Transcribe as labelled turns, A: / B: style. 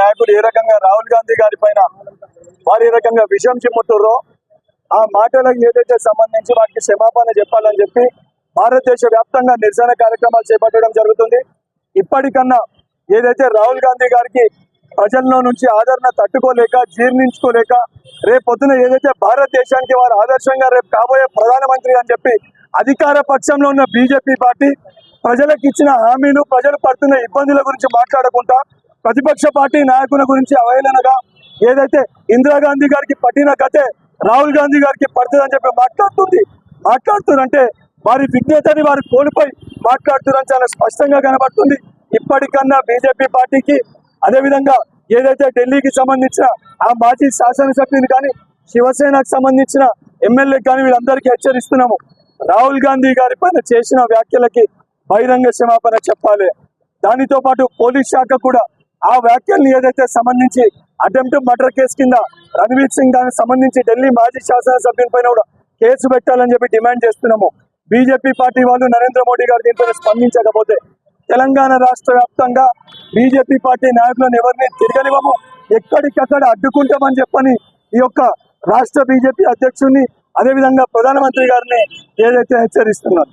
A: నాయకులు ఏ రకంగా రాహుల్ గాంధీ గారి పైన వారు ఏ రకంగా విషయం చిమ్ముతుర్రో ఆ మాటలకు ఏదైతే సంబంధించి వాటికి క్షమాపణ చెప్పాలని చెప్పి భారతదేశ వ్యాప్తంగా నిరసన కార్యక్రమాలు చేపట్టడం జరుగుతుంది. ఇప్పటికన్నా ఏదైతే రాహుల్ గాంధీ గారికి ప్రజల్లో నుంచి ఆదరణ తట్టుకోలేక జీర్ణించుకోలేక రేపు పొద్దున ఏదైతే భారతదేశానికి వారు ఆదర్శంగా రేపు కాబోయే ప్రధానమంత్రి అని చెప్పి అధికార పక్షంలో ఉన్న బీజేపీ పార్టీ ప్రజలకు ఇచ్చిన హామీలు ప్రజలు పడుతున్న ఇబ్బందుల గురించి మాట్లాడకుండా ప్రతిపక్ష పార్టీ నాయకుల గురించి అవహేళనగా ఏదైతే ఇందిరాగాంధీ గారికి పట్టిన గతే రాహుల్ గాంధీ గారికి పడుతుందని చెప్పి మాట్లాడుతున్నారంటే వారి విజ్ఞతని వారు కోల్పోయి మాట్లాడుతున్నారని చాలా స్పష్టంగా కనబడుతుంది. ఇప్పటికన్నా బీజేపీ పార్టీకి అదేవిధంగా ఏదైతే ఢిల్లీకి సంబంధించిన ఆ మాజీ శాసనసభ్యుని కానీ శివసేనకు సంబంధించిన ఎమ్మెల్యే కానీ వీళ్ళందరికీ హెచ్చరిస్తున్నాము. రాహుల్ గాంధీ గారి పైన చేసిన వ్యాఖ్యలకి బహిరంగ క్షమాపణ చెప్పాలి. దానితో పాటు పోలీస్ శాఖ కూడా ఆ వ్యాఖ్యల్ని ఏదైతే సంబంధించి అటెంప్ట్ మర్డర్ కేసు కింద రణవీర్ సింగ్ దానికి సంబంధించి ఢిల్లీ మాజీ శాసనసభ్యుని పైన కూడా కేసు పెట్టాలని చెప్పి డిమాండ్ చేస్తున్నాము. బీజేపీ పార్టీ వాళ్ళు నరేంద్ర మోడీ గారు దీనిపైన స్పందించకపోతే తెలంగాణ రాష్ట్ర వ్యాప్తంగా బీజేపీ పార్టీ నాయకులను ఎవరిని తిరగనివ్వము, ఎక్కడికక్కడ అడ్డుకుంటామని చెప్పని ఈ యొక్క రాష్ట్ర బీజేపీ అధ్యక్షుడిని అదేవిధంగా ప్రధానమంత్రి గారిని ఏదైతే హెచ్చరిస్తున్నారు.